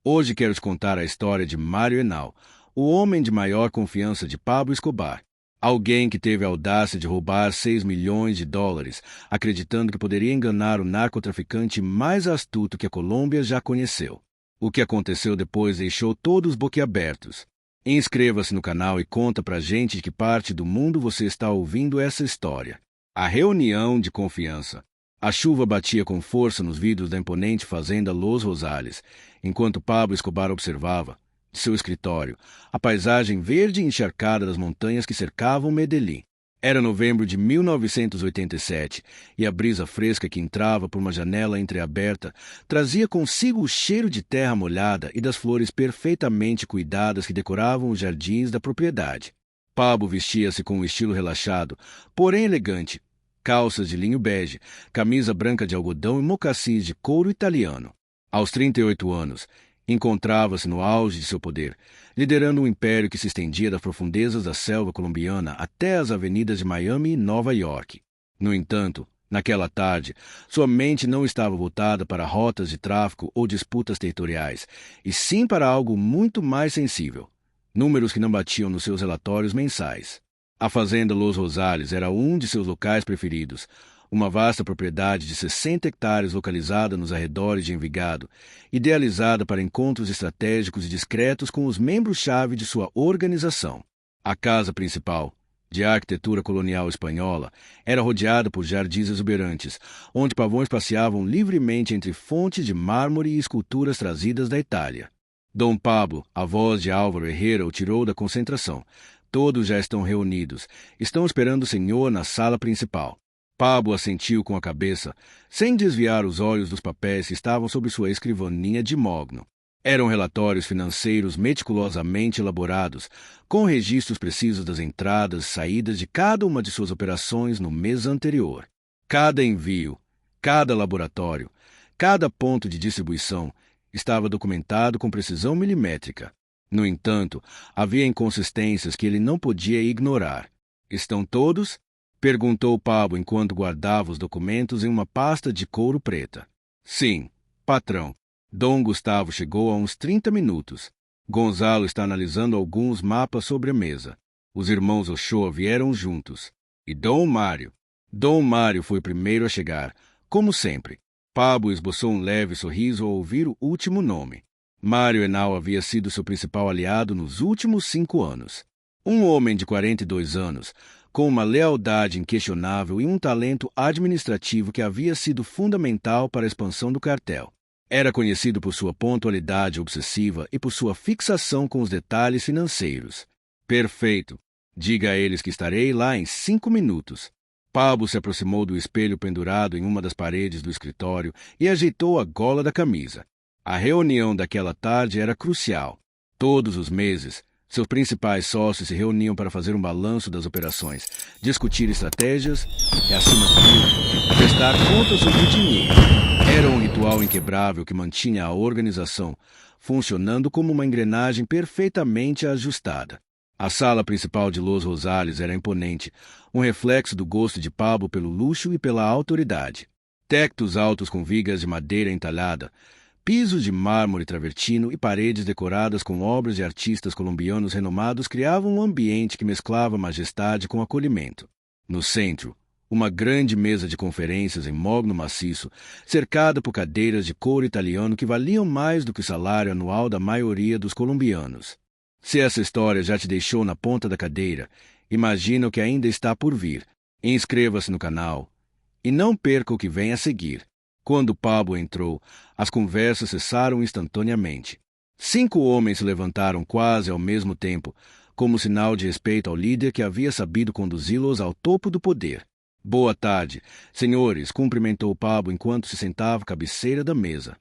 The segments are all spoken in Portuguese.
Hoje quero te contar a história de Mário Henao, o homem de maior confiança de Pablo Escobar. Alguém que teve a audácia de roubar 6 milhões de dólares, acreditando que poderia enganar o narcotraficante mais astuto que a Colômbia já conheceu. O que aconteceu depois deixou todos boquiabertos. Inscreva-se no canal e conta pra gente de que parte do mundo você está ouvindo essa história. A reunião de confiança. A chuva batia com força nos vidros da imponente fazenda Los Rosales, enquanto Pablo Escobar observava, de seu escritório, a paisagem verde e encharcada das montanhas que cercavam Medellín. Era novembro de 1987 e a brisa fresca que entrava por uma janela entreaberta trazia consigo o cheiro de terra molhada e das flores perfeitamente cuidadas que decoravam os jardins da propriedade. Pablo vestia-se com um estilo relaxado, porém elegante, calças de linho bege, camisa branca de algodão e mocassins de couro italiano. Aos 38 anos, encontrava-se no auge de seu poder, liderando um império que se estendia das profundezas da selva colombiana até as avenidas de Miami e Nova York. No entanto, naquela tarde, sua mente não estava voltada para rotas de tráfico ou disputas territoriais, e sim para algo muito mais sensível: números que não batiam nos seus relatórios mensais. A fazenda Los Rosales era um de seus locais preferidos, uma vasta propriedade de 60 hectares localizada nos arredores de Envigado, idealizada para encontros estratégicos e discretos com os membros-chave de sua organização. A casa principal, de arquitetura colonial espanhola, era rodeada por jardins exuberantes, onde pavões passeavam livremente entre fontes de mármore e esculturas trazidas da Itália. Dom Pablo, a voz de Álvaro Herrera, o tirou da concentração. Todos já estão reunidos. Estão esperando o senhor na sala principal. Pablo assentiu com a cabeça, sem desviar os olhos dos papéis que estavam sobre sua escrivaninha de mogno. Eram relatórios financeiros meticulosamente elaborados, com registros precisos das entradas e saídas de cada uma de suas operações no mês anterior. Cada envio, cada laboratório, cada ponto de distribuição estava documentado com precisão milimétrica. No entanto, havia inconsistências que ele não podia ignorar. Estão todos? Perguntou Pablo enquanto guardava os documentos em uma pasta de couro preta. Sim, patrão. Dom Gustavo chegou há uns 30 minutos. Gonzalo está analisando alguns mapas sobre a mesa. Os irmãos Ochoa vieram juntos. E Dom Mário. Dom Mário foi o primeiro a chegar, como sempre. Pablo esboçou um leve sorriso ao ouvir o último nome. Mário Henao havia sido seu principal aliado nos últimos 5 anos. Um homem de 42 anos, com uma lealdade inquestionável e um talento administrativo que havia sido fundamental para a expansão do cartel. Era conhecido por sua pontualidade obsessiva e por sua fixação com os detalhes financeiros. Perfeito. Diga a eles que estarei lá em 5 minutos. Pablo se aproximou do espelho pendurado em uma das paredes do escritório e ajeitou a gola da camisa. A reunião daquela tarde era crucial. Todos os meses, seus principais sócios se reuniam para fazer um balanço das operações, discutir estratégias e, acima de tudo, prestar contas sobre o dinheiro. Era um ritual inquebrável que mantinha a organização funcionando como uma engrenagem perfeitamente ajustada. A sala principal de Los Rosales era imponente, um reflexo do gosto de Pablo pelo luxo e pela autoridade. Tectos altos com vigas de madeira entalhada, pisos de mármore travertino e paredes decoradas com obras de artistas colombianos renomados criavam um ambiente que mesclava majestade com acolhimento. No centro, uma grande mesa de conferências em mogno maciço, cercada por cadeiras de couro italiano que valiam mais do que o salário anual da maioria dos colombianos. Se essa história já te deixou na ponta da cadeira, imagina o que ainda está por vir. Inscreva-se no canal e não perca o que vem a seguir. Quando Pablo entrou, as conversas cessaram instantaneamente. 5 homens se levantaram quase ao mesmo tempo, como sinal de respeito ao líder que havia sabido conduzi-los ao topo do poder. Boa tarde, senhores, cumprimentou Pablo enquanto se sentava à cabeceira da mesa.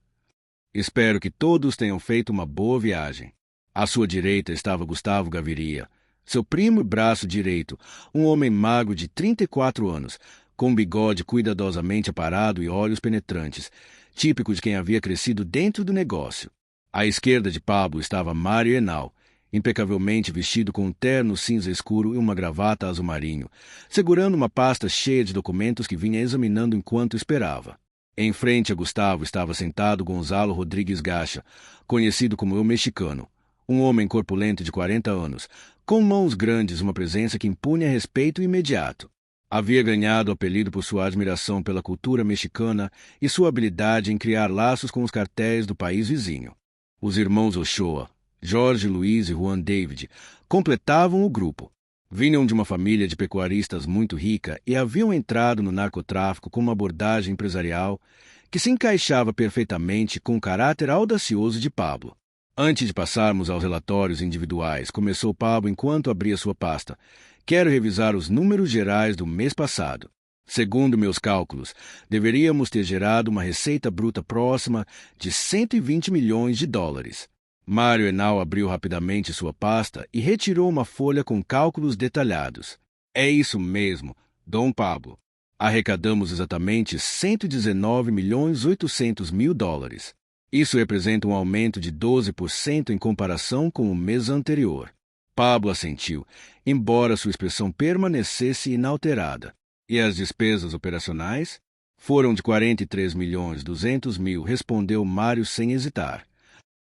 Espero que todos tenham feito uma boa viagem. À sua direita estava Gustavo Gaviria, seu primo e braço direito, um homem magro de 34 anos, com um bigode cuidadosamente aparado e olhos penetrantes, típico de quem havia crescido dentro do negócio. À esquerda de Pablo estava Mário Henao, impecavelmente vestido com um terno cinza escuro e uma gravata azul marinho, segurando uma pasta cheia de documentos que vinha examinando enquanto esperava. Em frente a Gustavo estava sentado Gonzalo Rodrigues Gacha, conhecido como o Mexicano, um homem corpulento de 40 anos, com mãos grandes, uma presença que impunha respeito imediato. Havia ganhado o apelido por sua admiração pela cultura mexicana e sua habilidade em criar laços com os cartéis do país vizinho. Os irmãos Ochoa, Jorge Luiz e Juan David, completavam o grupo. Vinham de uma família de pecuaristas muito rica e haviam entrado no narcotráfico com uma abordagem empresarial que se encaixava perfeitamente com o caráter audacioso de Pablo. Antes de passarmos aos relatórios individuais, começou Pablo enquanto abria sua pasta. Quero revisar os números gerais do mês passado. Segundo meus cálculos, deveríamos ter gerado uma receita bruta próxima de 120 milhões de dólares. Mário Henao abriu rapidamente sua pasta e retirou uma folha com cálculos detalhados. É isso mesmo, Dom Pablo. Arrecadamos exatamente 119 milhões 800 mil dólares. Isso representa um aumento de 12% em comparação com o mês anterior. Pablo assentiu, embora sua expressão permanecesse inalterada. E as despesas operacionais? Foram de 43 milhões 200 mil, respondeu Mário sem hesitar.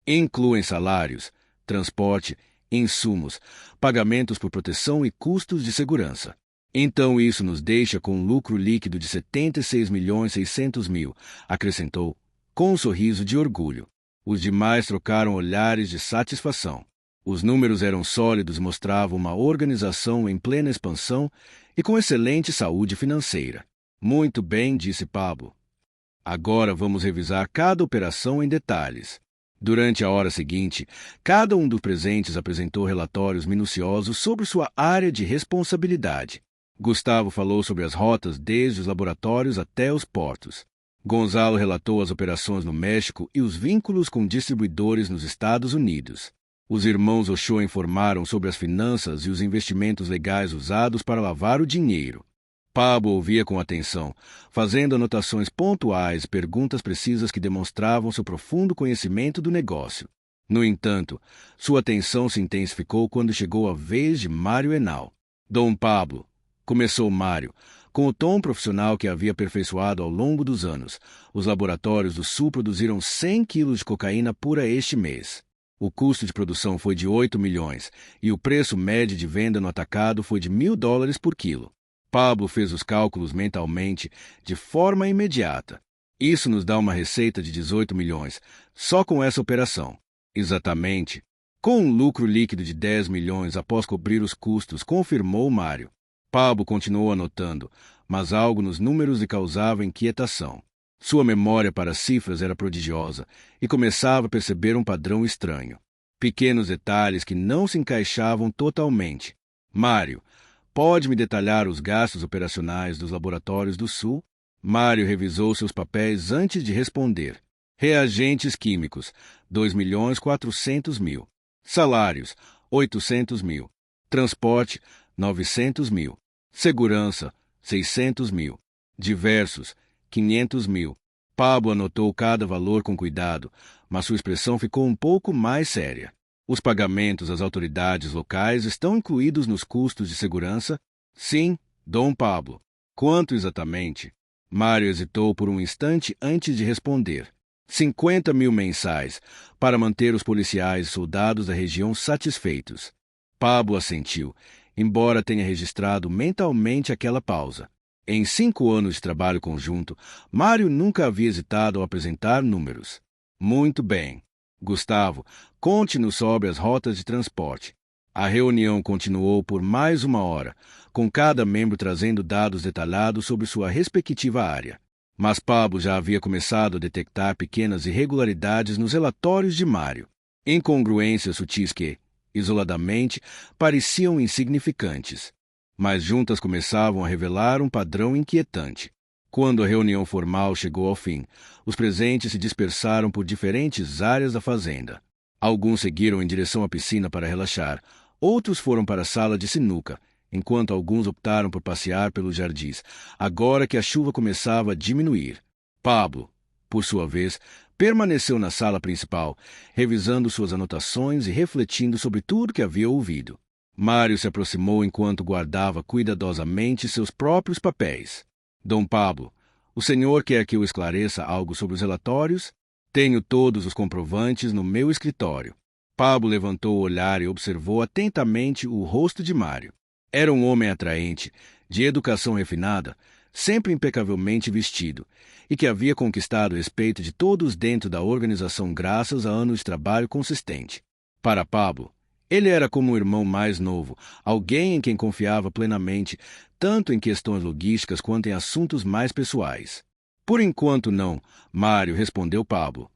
Incluem salários, transporte, insumos, pagamentos por proteção e custos de segurança. Então isso nos deixa com um lucro líquido de 76 milhões 600 mil, acrescentou, com um sorriso de orgulho. Os demais trocaram olhares de satisfação. Os números eram sólidos e mostravam uma organização em plena expansão e com excelente saúde financeira. Muito bem, disse Pablo. Agora vamos revisar cada operação em detalhes. Durante a hora seguinte, cada um dos presentes apresentou relatórios minuciosos sobre sua área de responsabilidade. Gustavo falou sobre as rotas desde os laboratórios até os portos. Gonzalo relatou as operações no México e os vínculos com distribuidores nos Estados Unidos. Os irmãos Ochoa informaram sobre as finanças e os investimentos legais usados para lavar o dinheiro. Pablo ouvia com atenção, fazendo anotações pontuais e perguntas precisas que demonstravam seu profundo conhecimento do negócio. No entanto, sua atenção se intensificou quando chegou a vez de Mário Henao. Dom Pablo, começou Mário, com o tom profissional que havia aperfeiçoado ao longo dos anos. Os laboratórios do Sul produziram 100 quilos de cocaína pura este mês. O custo de produção foi de 8 milhões e o preço médio de venda no atacado foi de $1.000 por quilo. Pablo fez os cálculos mentalmente de forma imediata. Isso nos dá uma receita de 18 milhões, só com essa operação. Exatamente. Com um lucro líquido de 10 milhões após cobrir os custos, confirmou Mário. Pablo continuou anotando, mas algo nos números lhe causava inquietação. Sua memória para cifras era prodigiosa e começava a perceber um padrão estranho. Pequenos detalhes que não se encaixavam totalmente. Mário, pode me detalhar os gastos operacionais dos laboratórios do Sul? Mário revisou seus papéis antes de responder. Reagentes químicos, 2.400.000. Salários, 800 mil. Transporte, 900 mil. Segurança, 600 mil. Diversos, 500 mil. Pablo anotou cada valor com cuidado, mas sua expressão ficou um pouco mais séria. Os pagamentos às autoridades locais estão incluídos nos custos de segurança? Sim, Dom Pablo. Quanto exatamente? Mário hesitou por um instante antes de responder. 50 mil mensais, para manter os policiais e soldados da região satisfeitos. Pablo assentiu, embora tenha registrado mentalmente aquela pausa. Em 5 anos de trabalho conjunto, Mário nunca havia hesitado ao apresentar números. Muito bem. Gustavo, conte-nos sobre as rotas de transporte. A reunião continuou por mais 1 hora, com cada membro trazendo dados detalhados sobre sua respectiva área. Mas Pablo já havia começado a detectar pequenas irregularidades nos relatórios de Mário. Incongruências sutis que, isoladamente, pareciam insignificantes, mas juntas começavam a revelar um padrão inquietante. Quando a reunião formal chegou ao fim, os presentes se dispersaram por diferentes áreas da fazenda. Alguns seguiram em direção à piscina para relaxar, outros foram para a sala de sinuca, enquanto alguns optaram por passear pelos jardins, agora que a chuva começava a diminuir. Pablo, por sua vez, permaneceu na sala principal, revisando suas anotações e refletindo sobre tudo que havia ouvido. Mário se aproximou enquanto guardava cuidadosamente seus próprios papéis. Dom Pablo, O senhor quer que eu esclareça algo sobre os relatórios? Tenho todos os comprovantes no meu escritório. Pablo levantou o olhar e observou atentamente o rosto de Mário. Era um homem atraente, de educação refinada, sempre impecavelmente vestido, e que havia conquistado o respeito de todos dentro da organização graças a anos de trabalho consistente. Para Pablo, ele era como um irmão mais novo, alguém em quem confiava plenamente, tanto em questões logísticas quanto em assuntos mais pessoais. Por enquanto não, Mário, respondeu Pablo.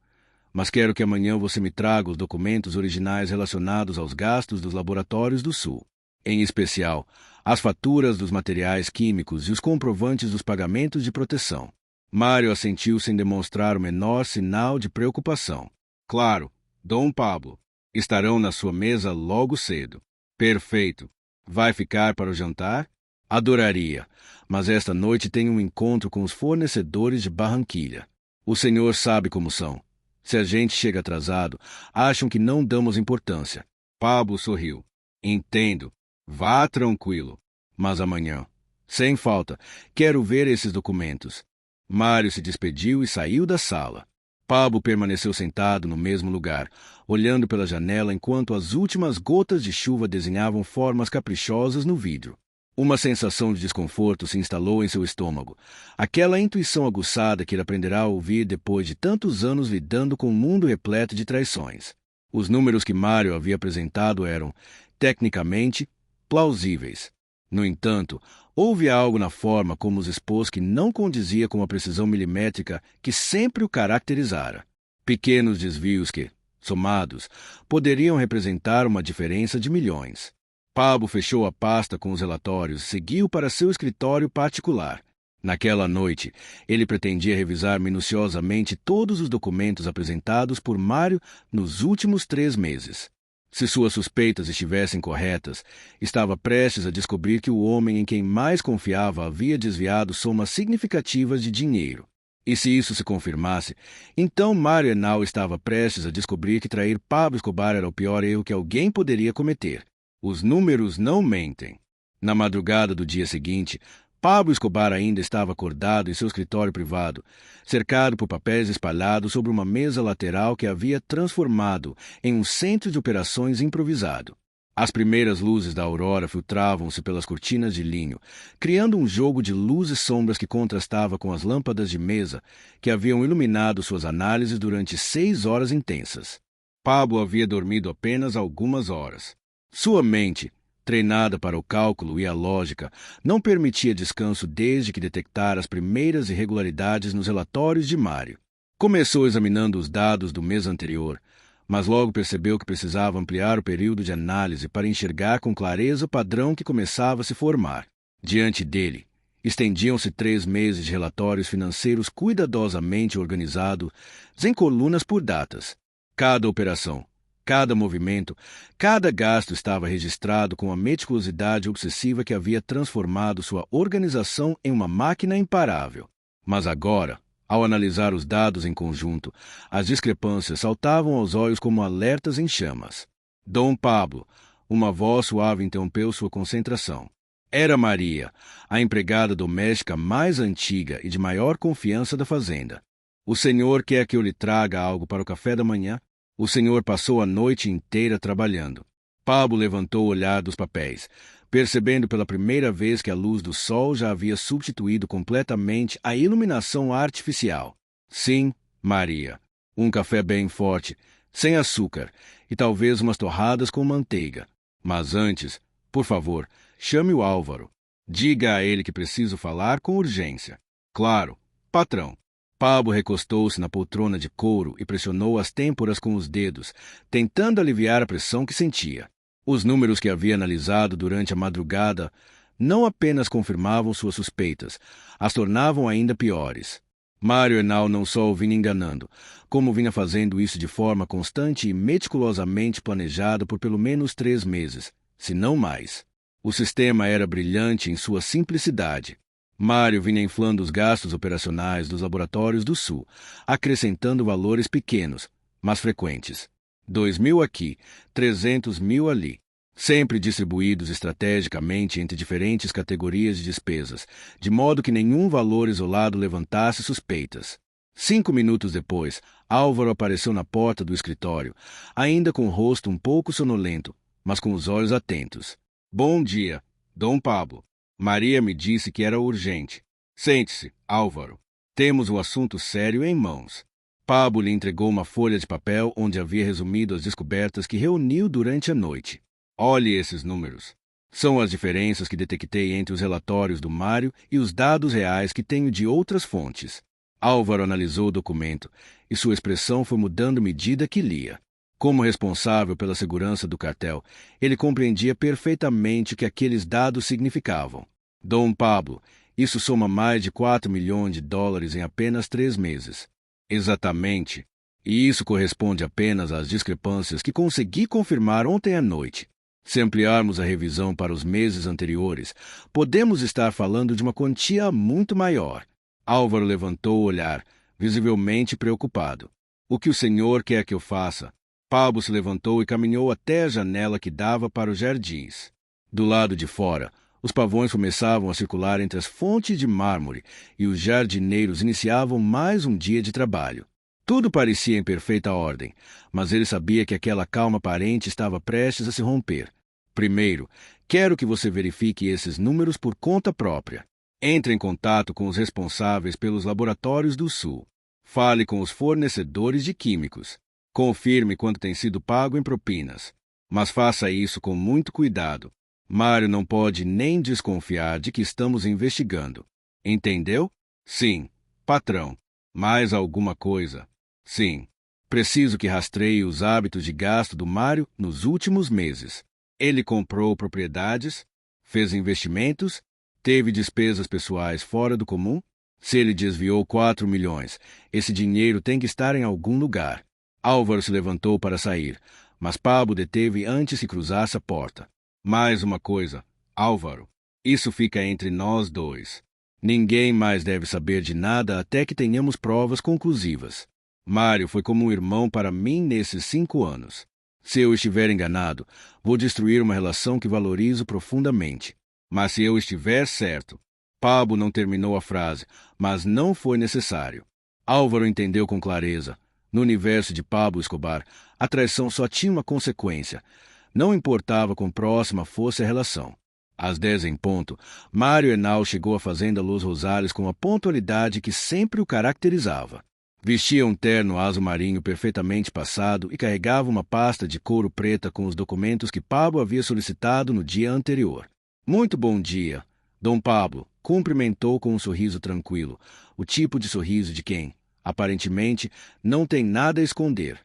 Mas quero que amanhã você me traga os documentos originais relacionados aos gastos dos laboratórios do Sul. Em especial, as faturas dos materiais químicos e os comprovantes dos pagamentos de proteção. Mário assentiu sem demonstrar o menor sinal de preocupação. Claro, Dom Pablo. Estarão na sua mesa logo cedo. Perfeito. Vai ficar para o jantar? Adoraria, mas esta noite tenho um encontro com os fornecedores de Barranquilha. O senhor sabe como são. Se a gente chega atrasado, acham que não damos importância. Pablo sorriu. Entendo. Vá tranquilo. Mas amanhã, sem falta, quero ver esses documentos. Mário se despediu e saiu da sala. Pablo permaneceu sentado no mesmo lugar, olhando pela janela enquanto as últimas gotas de chuva desenhavam formas caprichosas no vidro. Uma sensação de desconforto se instalou em seu estômago, aquela intuição aguçada que ele aprenderá a ouvir depois de tantos anos lidando com um mundo repleto de traições. Os números que Mário havia apresentado eram, tecnicamente, plausíveis. No entanto, houve algo na forma como os expôs que não condizia com a precisão milimétrica que sempre o caracterizara. Pequenos desvios que, somados, poderiam representar uma diferença de milhões. Pablo fechou a pasta com os relatórios e seguiu para seu escritório particular. Naquela noite, ele pretendia revisar minuciosamente todos os documentos apresentados por Mário nos últimos 3 meses. Se suas suspeitas estivessem corretas, estava prestes a descobrir que o homem em quem mais confiava havia desviado somas significativas de dinheiro. E se isso se confirmasse, então Mário Henao estava prestes a descobrir que trair Pablo Escobar era o pior erro que alguém poderia cometer. Os números não mentem. Na madrugada do dia seguinte, Pablo Escobar ainda estava acordado em seu escritório privado, cercado por papéis espalhados sobre uma mesa lateral que havia transformado em um centro de operações improvisado. As primeiras luzes da aurora filtravam-se pelas cortinas de linho, criando um jogo de luz e sombras que contrastava com as lâmpadas de mesa que haviam iluminado suas análises durante 6 horas intensas. Pablo havia dormido apenas algumas horas. Sua mente, treinada para o cálculo e a lógica, não permitia descanso desde que detectara as primeiras irregularidades nos relatórios de Mário. Começou examinando os dados do mês anterior, mas logo percebeu que precisava ampliar o período de análise para enxergar com clareza o padrão que começava a se formar. Diante dele, estendiam-se 3 meses de relatórios financeiros cuidadosamente organizados em colunas por datas. Cada operação, cada movimento, cada gasto estava registrado com a meticulosidade obsessiva que havia transformado sua organização em uma máquina imparável. Mas agora, ao analisar os dados em conjunto, as discrepâncias saltavam aos olhos como alertas em chamas. Dom Pablo, uma voz suave interrompeu sua concentração. Era Maria, a empregada doméstica mais antiga e de maior confiança da fazenda. O senhor quer que eu lhe traga algo para o café da manhã? O senhor passou a noite inteira trabalhando. Pablo levantou o olhar dos papéis, percebendo pela primeira vez que a luz do sol já havia substituído completamente a iluminação artificial. Sim, Maria. Um café bem forte, sem açúcar, e talvez umas torradas com manteiga. Mas antes, por favor, chame o Álvaro. Diga a ele que preciso falar com urgência. Claro, patrão. Pablo recostou-se na poltrona de couro e pressionou as têmporas com os dedos, tentando aliviar a pressão que sentia. Os números que havia analisado durante a madrugada não apenas confirmavam suas suspeitas, as tornavam ainda piores. Mário Henao não só o vinha enganando, como vinha fazendo isso de forma constante e meticulosamente planejada por pelo menos 3 meses, se não mais. O sistema era brilhante em sua simplicidade. Mário vinha inflando os gastos operacionais dos laboratórios do Sul, acrescentando valores pequenos, mas frequentes. 2.000 aqui, 300.000 ali. sempre distribuídos estrategicamente entre diferentes categorias de despesas, de modo que nenhum valor isolado levantasse suspeitas. 5 minutos depois, Álvaro apareceu na porta do escritório, ainda com o rosto um pouco sonolento, mas com os olhos atentos. Bom dia, Dom Pablo. Maria me disse que era urgente. Sente-se, Álvaro. Temos o assunto sério em mãos. Pablo lhe entregou uma folha de papel onde havia resumido as descobertas que reuniu durante a noite. Olhe esses números. São as diferenças que detectei entre os relatórios do Mário e os dados reais que tenho de outras fontes. Álvaro analisou o documento e sua expressão foi mudando à medida que lia. Como responsável pela segurança do cartel, ele compreendia perfeitamente o que aqueles dados significavam. Dom Pablo, isso soma mais de 4 milhões de dólares em apenas 3 meses. Exatamente. E isso corresponde apenas às discrepâncias que consegui confirmar ontem à noite. Se ampliarmos a revisão para os meses anteriores, podemos estar falando de uma quantia muito maior. Álvaro levantou o olhar, visivelmente preocupado. O que o senhor quer que eu faça? Pablo se levantou e caminhou até a janela que dava para os jardins. Do lado de fora, os pavões começavam a circular entre as fontes de mármore e os jardineiros iniciavam mais um dia de trabalho. Tudo parecia em perfeita ordem, mas ele sabia que aquela calma aparente estava prestes a se romper. Primeiro, quero que você verifique esses números por conta própria. Entre em contato com os responsáveis pelos laboratórios do Sul. Fale com os fornecedores de químicos. Confirme quanto tem sido pago em propinas. Mas faça isso com muito cuidado. Mário não pode nem desconfiar de que estamos investigando. Entendeu? Sim, patrão. Mais alguma coisa? Sim. Preciso que rastreie os hábitos de gasto do Mário nos últimos meses. Ele comprou propriedades, fez investimentos, teve despesas pessoais fora do comum? Se ele desviou 4 milhões, esse dinheiro tem que estar em algum lugar. Álvaro se levantou para sair, mas Pablo deteve antes que cruzasse a porta. Mais uma coisa, Álvaro. Isso fica entre nós dois. Ninguém mais deve saber de nada até que tenhamos provas conclusivas. Mário foi como um irmão para mim nesses 5 anos. Se eu estiver enganado, vou destruir uma relação que valorizo profundamente. Mas se eu estiver certo... Pablo não terminou a frase, mas não foi necessário. Álvaro entendeu com clareza. No universo de Pablo Escobar, a traição só tinha uma consequência. Não importava quão próxima fosse a relação. Às 10 em ponto, Mário Henao chegou à fazenda Los Rosales com a pontualidade que sempre o caracterizava. Vestia um terno azul marinho perfeitamente passado e carregava uma pasta de couro preta com os documentos que Pablo havia solicitado no dia anterior. Muito bom dia, Dom Pablo, cumprimentou com um sorriso tranquilo, o tipo de sorriso de quem, aparentemente, não tem nada a esconder.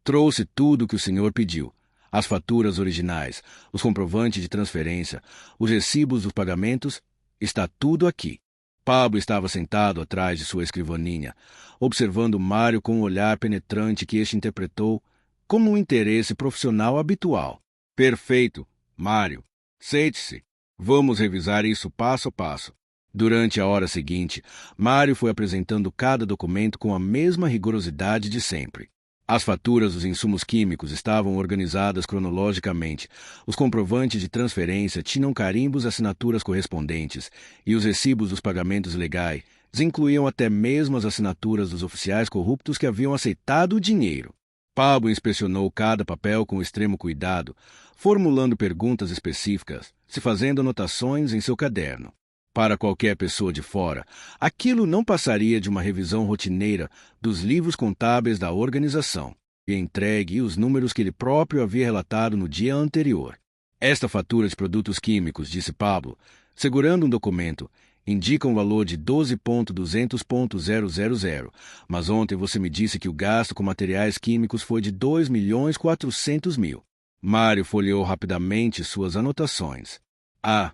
Trouxe tudo o que o senhor pediu. As faturas originais, os comprovantes de transferência, os recibos dos pagamentos, está tudo aqui. Pablo estava sentado atrás de sua escrivaninha, observando Mário com um olhar penetrante que este interpretou como um interesse profissional habitual. Perfeito, Mário. Sente-se. Vamos revisar isso passo a passo. Durante a hora seguinte, Mário foi apresentando cada documento com a mesma rigorosidade de sempre. As faturas dos insumos químicos estavam organizadas cronologicamente, os comprovantes de transferência tinham carimbos e assinaturas correspondentes, e os recibos dos pagamentos legais incluíam até mesmo as assinaturas dos oficiais corruptos que haviam aceitado o dinheiro. Pablo inspecionou cada papel com extremo cuidado, formulando perguntas específicas, se fazendo anotações em seu caderno. Para qualquer pessoa de fora, aquilo não passaria de uma revisão rotineira dos livros contábeis da organização, e entregue os números que ele próprio havia relatado no dia anterior. Esta fatura de produtos químicos, disse Pablo, segurando um documento, indica um valor de 12.200.000, mas ontem você me disse que o gasto com materiais químicos foi de 2.400.000. Mário folheou rapidamente suas anotações. Ah,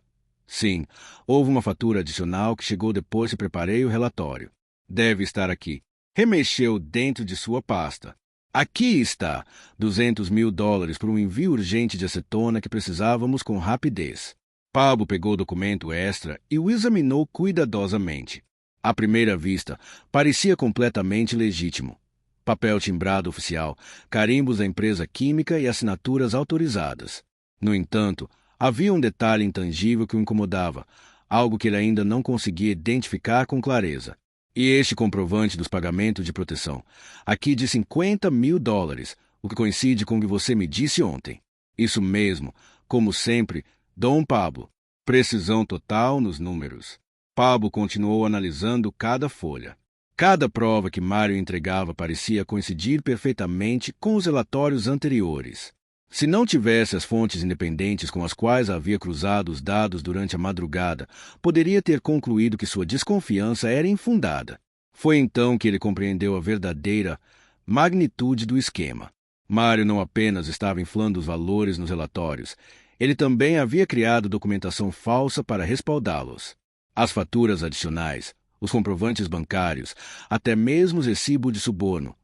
sim, houve uma fatura adicional que chegou depois que preparei o relatório. Deve estar aqui. Remexeu dentro de sua pasta. Aqui está, 200 mil dólares por um envio urgente de acetona que precisávamos com rapidez. Pablo pegou o documento extra e o examinou cuidadosamente. À primeira vista, parecia completamente legítimo. Papel timbrado oficial, carimbos da empresa química e assinaturas autorizadas. No entanto, havia um detalhe intangível que o incomodava, algo que ele ainda não conseguia identificar com clareza. E este comprovante dos pagamentos de proteção, aqui de $50.000, o que coincide com o que você me disse ontem. Isso mesmo, como sempre, Dom Pablo. Precisão total nos números. Pablo continuou analisando cada folha. Cada prova que Mário entregava parecia coincidir perfeitamente com os relatórios anteriores. Se não tivesse as fontes independentes com as quais havia cruzado os dados durante a madrugada, poderia ter concluído que sua desconfiança era infundada. Foi então que ele compreendeu a verdadeira magnitude do esquema. Mário não apenas estava inflando os valores nos relatórios, ele também havia criado documentação falsa para respaldá-los. As faturas adicionais, os comprovantes bancários, até mesmo os recibos de suborno.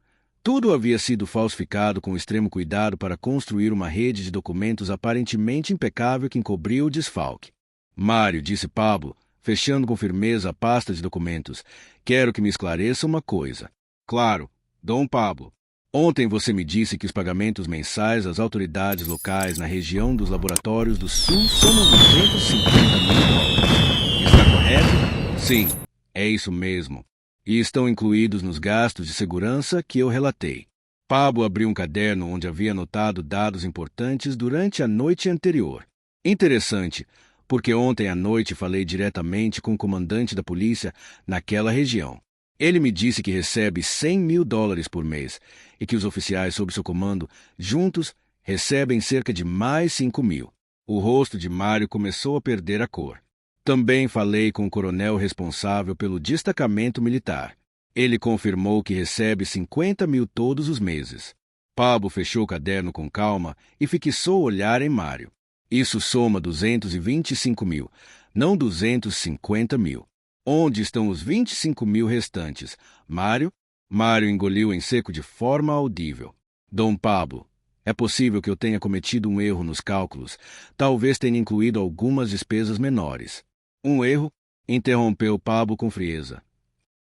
Tudo havia sido falsificado com extremo cuidado para construir uma rede de documentos aparentemente impecável que encobria o desfalque. Mário, disse Pablo, fechando com firmeza a pasta de documentos, quero que me esclareça uma coisa. Claro, Dom Pablo. Ontem você me disse que os pagamentos mensais às autoridades locais na região dos Laboratórios do Sul somam $250.000. Está correto? Sim, é isso mesmo. E estão incluídos nos gastos de segurança que eu relatei. Pablo abriu um caderno onde havia anotado dados importantes durante a noite anterior. Interessante, porque ontem à noite falei diretamente com o comandante da polícia naquela região. Ele me disse que recebe $100.000 por mês e que os oficiais sob seu comando, juntos, recebem cerca de mais 5.000. O rosto de Mário começou a perder a cor. Também falei com o coronel responsável pelo destacamento militar. Ele confirmou que recebe 50.000 todos os meses. Pablo fechou o caderno com calma e fixou o olhar em Mário. Isso soma 225.000, não 250.000. Onde estão os 25.000 restantes? Mário? Mário engoliu em seco de forma audível. Dom Pablo, é possível que eu tenha cometido um erro nos cálculos. Talvez tenha incluído algumas despesas menores. Um erro? Interrompeu Pablo com frieza.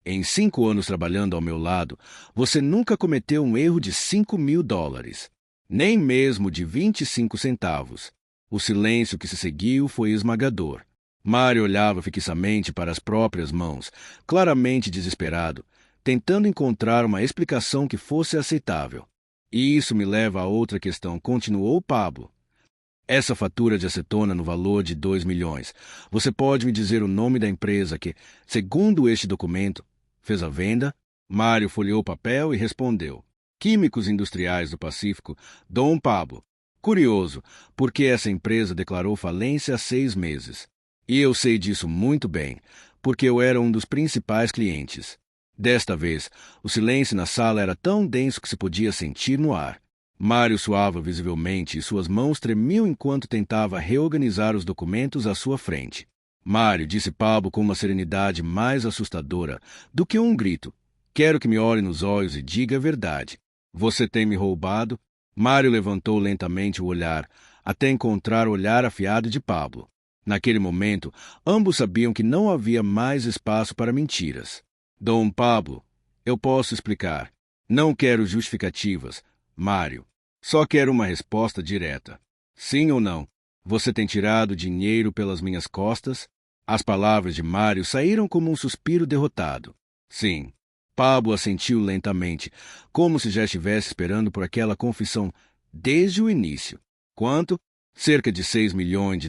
Em 5 anos trabalhando ao meu lado, você nunca cometeu um erro de $5.000. Nem mesmo de 25 centavos. O silêncio que se seguiu foi esmagador. Mário olhava fixamente para as próprias mãos, claramente desesperado, tentando encontrar uma explicação que fosse aceitável. E isso me leva a outra questão, continuou Pablo. Essa fatura de acetona no valor de 2 milhões. Você pode me dizer o nome da empresa que, segundo este documento, fez a venda? Mário folheou o papel e respondeu. Químicos Industriais do Pacífico, Dom Pablo. Curioso, porque essa empresa declarou falência há 6 meses. E eu sei disso muito bem, porque eu era um dos principais clientes. Desta vez, o silêncio na sala era tão denso que se podia sentir no ar. Mário suava visivelmente e suas mãos tremiam enquanto tentava reorganizar os documentos à sua frente. Mário, disse Pablo com uma serenidade mais assustadora do que um grito. Quero que me olhe nos olhos e diga a verdade. Você tem me roubado? Mário levantou lentamente o olhar, até encontrar o olhar afiado de Pablo. Naquele momento, ambos sabiam que não havia mais espaço para mentiras. Dom Pablo, eu posso explicar. Não quero justificativas, Mário. Só quero uma resposta direta. Sim ou não? Você tem tirado dinheiro pelas minhas costas? As palavras de Mário saíram como um suspiro derrotado. Sim. Pablo assentiu lentamente, como se já estivesse esperando por aquela confissão desde o início. Quanto? Cerca de $6 milhões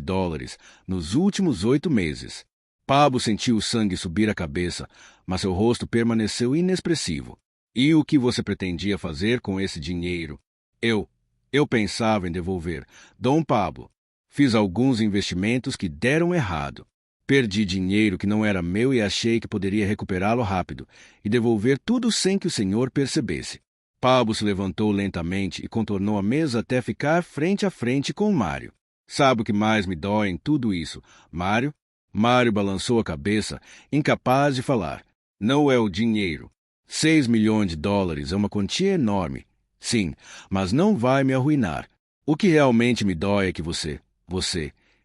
nos últimos 8 meses. Pablo sentiu o sangue subir a cabeça, mas seu rosto permaneceu inexpressivo. E o que você pretendia fazer com esse dinheiro? Eu pensava em devolver. Dom Pablo, fiz alguns investimentos que deram errado. Perdi dinheiro que não era meu e achei que poderia recuperá-lo rápido e devolver tudo sem que o senhor percebesse. Pablo se levantou lentamente e contornou a mesa até ficar frente a frente com Mário. Sabe o que mais me dói em tudo isso, Mário? Mário balançou a cabeça, incapaz de falar. Não é o dinheiro. $6 milhões é uma quantia enorme. Sim, mas não vai me arruinar. O que realmente me dói é que você,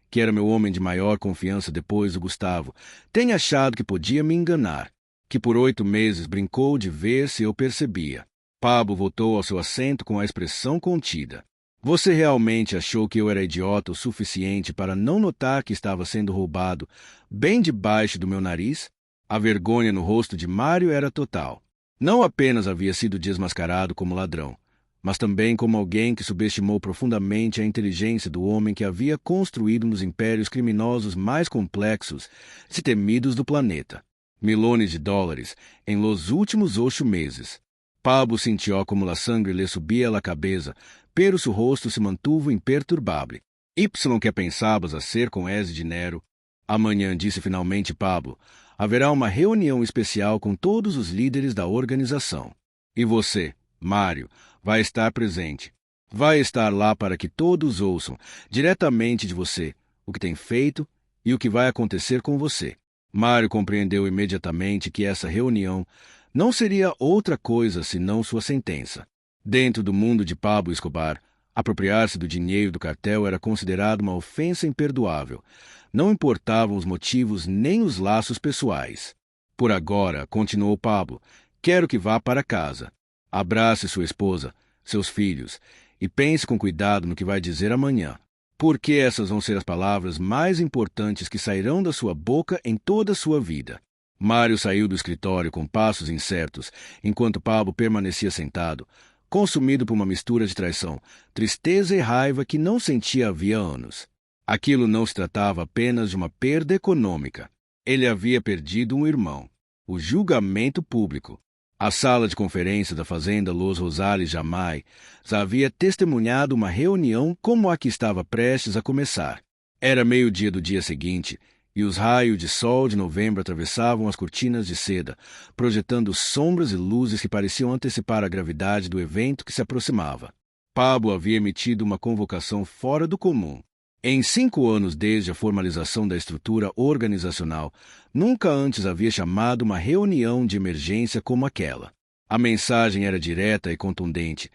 que era meu homem de maior confiança depois do Gustavo, tenha achado que podia me enganar, que por 8 meses brincou de ver se eu percebia. Pablo voltou ao seu assento com a expressão contida. Você realmente achou que eu era idiota o suficiente para não notar que estava sendo roubado bem debaixo do meu nariz? A vergonha no rosto de Mário era total. Não apenas havia sido desmascarado como ladrão, mas também como alguém que subestimou profundamente a inteligência do homem que havia construído um dos impérios criminosos mais complexos e temidos do planeta. Milhões de dólares em los últimos 8 meses. Pablo sentiu como a sangre lhe subia à cabeça, pero seu rosto se mantuvo imperturbável. Y, que pensabas hacer com esse dinheiro? Amanhã, disse finalmente Pablo, haverá uma reunião especial com todos os líderes da organização. E você, Mário, vai estar presente. Vai estar lá para que todos ouçam, diretamente de você, o que tem feito e o que vai acontecer com você. Mário compreendeu imediatamente que essa reunião não seria outra coisa senão sua sentença. Dentro do mundo de Pablo Escobar, apropriar-se do dinheiro do cartel era considerado uma ofensa imperdoável. Não importavam os motivos nem os laços pessoais. Por agora, continuou Pablo, quero que vá para casa. Abrace sua esposa, seus filhos, e pense com cuidado no que vai dizer amanhã. Porque essas vão ser as palavras mais importantes que sairão da sua boca em toda a sua vida. Mário saiu do escritório com passos incertos, enquanto Pablo permanecia sentado, consumido por uma mistura de traição, tristeza e raiva que não sentia havia anos. Aquilo não se tratava apenas de uma perda econômica. Ele havia perdido um irmão. O julgamento público. A sala de conferência da fazenda Los Rosales jamais havia testemunhado uma reunião como a que estava prestes a começar. Era meio-dia do dia seguinte, e os raios de sol de novembro atravessavam as cortinas de seda, projetando sombras e luzes que pareciam antecipar a gravidade do evento que se aproximava. Pablo havia emitido uma convocação fora do comum. Em 5 anos desde a formalização da estrutura organizacional, nunca antes havia chamado uma reunião de emergência como aquela. A mensagem era direta e contundente,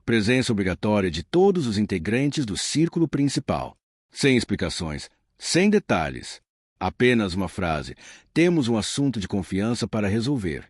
presença obrigatória de todos os integrantes do círculo principal. Sem explicações, sem detalhes. Apenas uma frase: temos um assunto de confiança para resolver.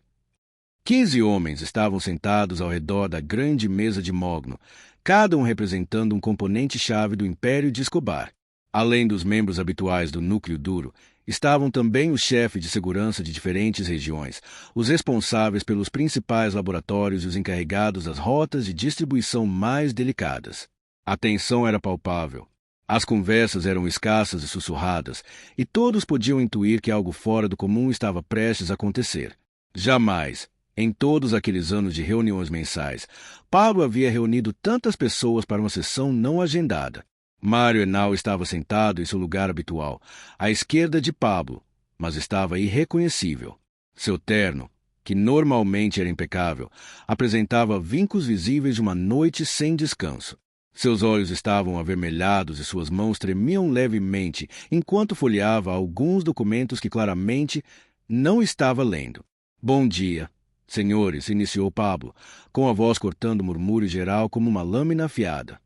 15 homens estavam sentados ao redor da grande mesa de mogno, cada um representando um componente-chave do Império de Escobar. Além dos membros habituais do núcleo duro, estavam também os chefes de segurança de diferentes regiões, os responsáveis pelos principais laboratórios e os encarregados das rotas de distribuição mais delicadas. A tensão era palpável. As conversas eram escassas e sussurradas, e todos podiam intuir que algo fora do comum estava prestes a acontecer. Jamais, em todos aqueles anos de reuniões mensais, Pablo havia reunido tantas pessoas para uma sessão não agendada. Mário Henao estava sentado em seu lugar habitual, à esquerda de Pablo, mas estava irreconhecível. Seu terno, que normalmente era impecável, apresentava vincos visíveis de uma noite sem descanso. Seus olhos estavam avermelhados e suas mãos tremiam levemente enquanto folheava alguns documentos que claramente não estava lendo. Bom dia, senhores, iniciou Pablo, com a voz cortando o murmúrio geral como uma lâmina afiada.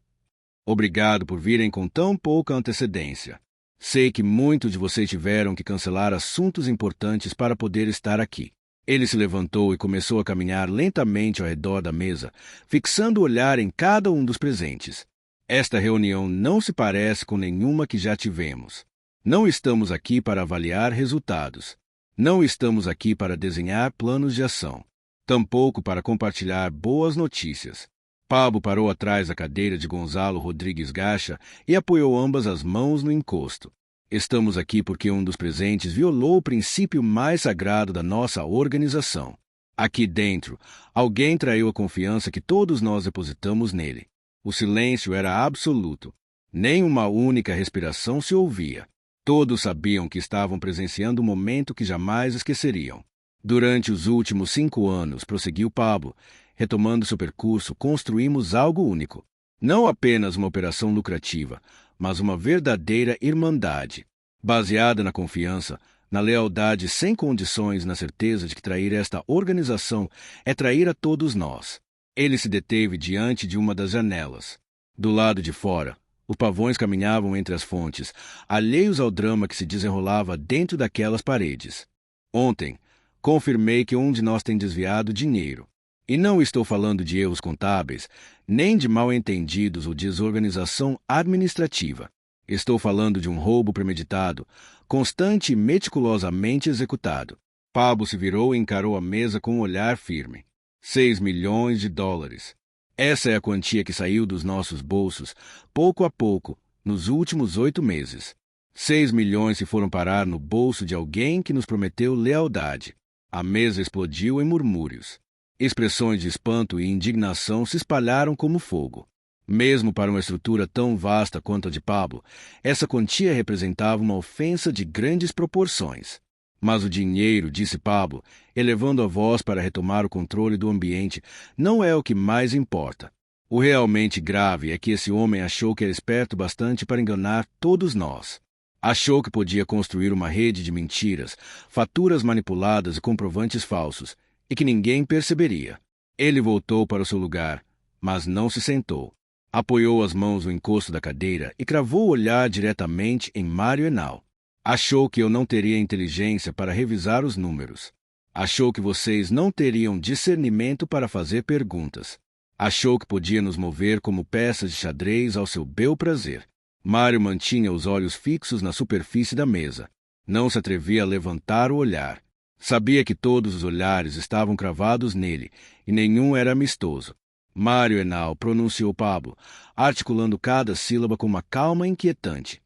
Obrigado por virem com tão pouca antecedência. Sei que muitos de vocês tiveram que cancelar assuntos importantes para poder estar aqui. Ele se levantou e começou a caminhar lentamente ao redor da mesa, fixando o olhar em cada um dos presentes. Esta reunião não se parece com nenhuma que já tivemos. Não estamos aqui para avaliar resultados. Não estamos aqui para desenhar planos de ação. Tampouco para compartilhar boas notícias. Pablo parou atrás da cadeira de Gonzalo Rodrigues Gacha e apoiou ambas as mãos no encosto. Estamos aqui porque um dos presentes violou o princípio mais sagrado da nossa organização. Aqui dentro, alguém traiu a confiança que todos nós depositamos nele. O silêncio era absoluto. Nem uma única respiração se ouvia. Todos sabiam que estavam presenciando um momento que jamais esqueceriam. Durante os últimos 5 anos, prosseguiu Pablo, retomando seu percurso, construímos algo único. Não apenas uma operação lucrativa, mas uma verdadeira irmandade, baseada na confiança, na lealdade sem condições e na certeza de que trair esta organização é trair a todos nós. Ele se deteve diante de uma das janelas. Do lado de fora, os pavões caminhavam entre as fontes, alheios ao drama que se desenrolava dentro daquelas paredes. Ontem, confirmei que um de nós tem desviado dinheiro. E não estou falando de erros contábeis, nem de mal-entendidos ou desorganização administrativa. Estou falando de um roubo premeditado, constante e meticulosamente executado. Pablo se virou e encarou a mesa com um olhar firme. 6 milhões de dólares. Essa é a quantia que saiu dos nossos bolsos, pouco a pouco, nos últimos 8 meses. 6 milhões se foram parar no bolso de alguém que nos prometeu lealdade. A mesa explodiu em murmúrios. Expressões de espanto e indignação se espalharam como fogo. Mesmo para uma estrutura tão vasta quanto a de Pablo, essa quantia representava uma ofensa de grandes proporções. Mas o dinheiro, disse Pablo, elevando a voz para retomar o controle do ambiente, não é o que mais importa. O realmente grave é que esse homem achou que era esperto bastante para enganar todos nós. Achou que podia construir uma rede de mentiras, faturas manipuladas e comprovantes falsos, e que ninguém perceberia. Ele voltou para o seu lugar, mas não se sentou. Apoiou as mãos no encosto da cadeira e cravou o olhar diretamente em Mário Henao. Achou que eu não teria inteligência para revisar os números. Achou que vocês não teriam discernimento para fazer perguntas. Achou que podia nos mover como peças de xadrez ao seu bel prazer. Mário mantinha os olhos fixos na superfície da mesa. Não se atrevia a levantar o olhar. Sabia que todos os olhares estavam cravados nele, e nenhum era amistoso. Mário Henao pronunciou Pablo, articulando cada sílaba com uma calma inquietante.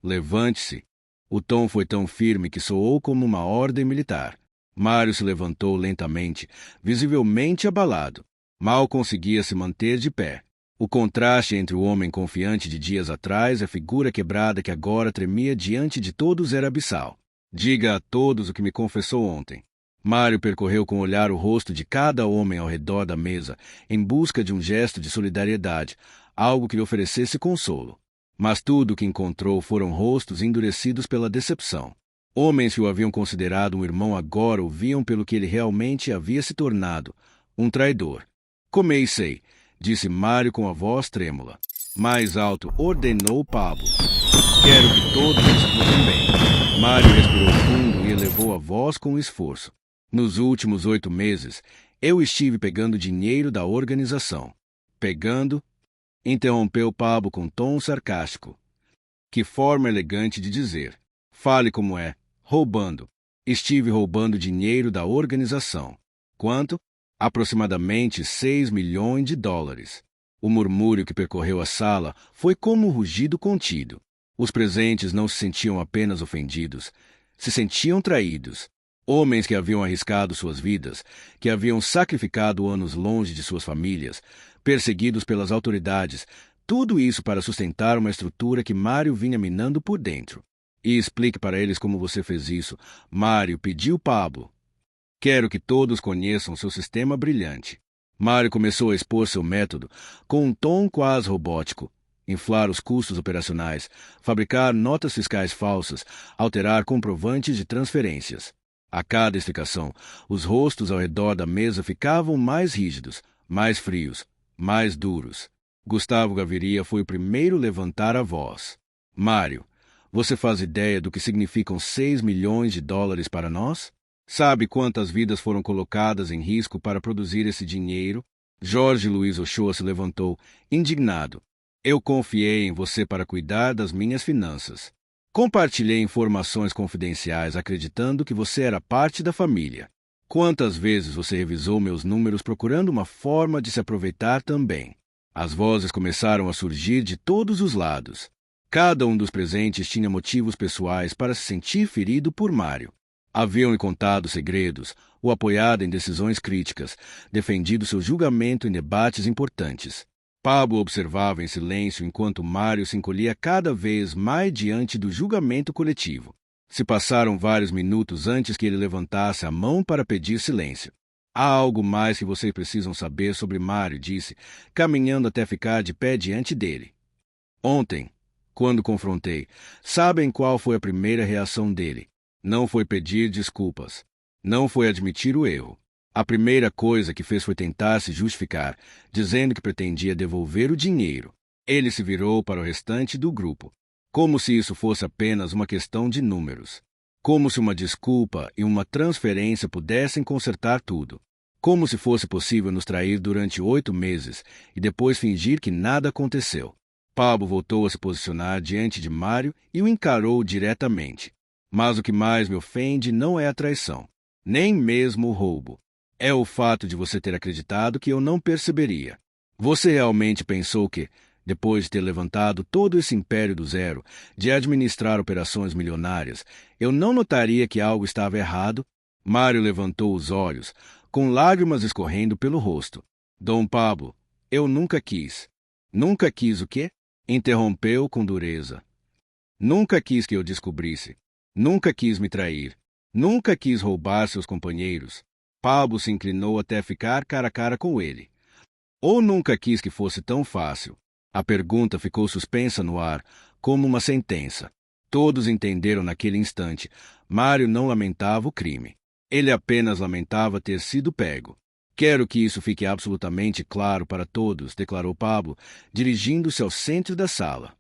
Levante-se. O tom foi tão firme que soou como uma ordem militar. Mário se levantou lentamente, visivelmente abalado. Mal conseguia se manter de pé. O contraste entre o homem confiante de dias atrás e a figura quebrada que agora tremia diante de todos era abissal. Diga a todos o que me confessou ontem. Mário percorreu com o olhar o rosto de cada homem ao redor da mesa, em busca de um gesto de solidariedade, algo que lhe oferecesse consolo. Mas tudo o que encontrou foram rostos endurecidos pela decepção. Homens que o haviam considerado um irmão agora o viam pelo que ele realmente havia se tornado, um traidor. Comecei, disse Mário com a voz trêmula. Mais alto ordenou Pablo. Quero que todos escutem bem. Mário respirou fundo e elevou a voz com esforço. Nos últimos 8 meses, eu estive pegando dinheiro da organização. Pegando? Interrompeu Pablo com tom sarcástico. Que forma elegante de dizer. Fale como é. Roubando. Estive roubando dinheiro da organização. Quanto? Aproximadamente 6 milhões de dólares. O murmúrio que percorreu a sala foi como um rugido contido. Os presentes não se sentiam apenas ofendidos, se sentiam traídos. Homens que haviam arriscado suas vidas, que haviam sacrificado anos longe de suas famílias, perseguidos pelas autoridades, tudo isso para sustentar uma estrutura que Mário vinha minando por dentro. E explique para eles como você fez isso. Mário pediu Pablo. Quero que todos conheçam seu sistema brilhante. Mário começou a expor seu método com um tom quase robótico. Inflar os custos operacionais, fabricar notas fiscais falsas, alterar comprovantes de transferências. A cada explicação, os rostos ao redor da mesa ficavam mais rígidos, mais frios, mais duros. Gustavo Gaviria foi o primeiro a levantar a voz. Mário, você faz ideia do que significam 6 milhões de dólares para nós? Sabe quantas vidas foram colocadas em risco para produzir esse dinheiro? Jorge Luiz Ochoa se levantou, indignado. Eu confiei em você para cuidar das minhas finanças. Compartilhei informações confidenciais acreditando que você era parte da família. Quantas vezes você revisou meus números procurando uma forma de se aproveitar também? As vozes começaram a surgir de todos os lados. Cada um dos presentes tinha motivos pessoais para se sentir ferido por Mário. Haviam-lhe contado segredos, o apoiado em decisões críticas, defendido seu julgamento em debates importantes. Pablo observava em silêncio enquanto Mário se encolhia cada vez mais diante do julgamento coletivo. Se passaram vários minutos antes que ele levantasse a mão para pedir silêncio. Há algo mais que vocês precisam saber sobre Mário, disse, caminhando até ficar de pé diante dele. Ontem, quando confrontei, sabem qual foi a primeira reação dele? Não foi pedir desculpas. Não foi admitir o erro. A primeira coisa que fez foi tentar se justificar, dizendo que pretendia devolver o dinheiro. Ele se virou para o restante do grupo, como se isso fosse apenas uma questão de números. Como se uma desculpa e uma transferência pudessem consertar tudo. Como se fosse possível nos trair durante 8 meses e depois fingir que nada aconteceu. Pablo voltou a se posicionar diante de Mário e o encarou diretamente. Mas o que mais me ofende não é a traição, nem mesmo o roubo. É o fato de você ter acreditado que eu não perceberia. Você realmente pensou que, depois de ter levantado todo esse império do zero, de administrar operações milionárias, eu não notaria que algo estava errado? Mário levantou os olhos, com lágrimas escorrendo pelo rosto. Dom Pablo, eu nunca quis. Nunca quis o quê? Interrompeu com dureza. Nunca quis que eu descobrisse. Nunca quis me trair. Nunca quis roubar seus companheiros. Pablo se inclinou até ficar cara a cara com ele. Ou nunca quis que fosse tão fácil? A pergunta ficou suspensa no ar, como uma sentença. Todos entenderam naquele instante. Mário não lamentava o crime. Ele apenas lamentava ter sido pego. Quero que isso fique absolutamente claro para todos, declarou Pablo, dirigindo-se ao centro da sala.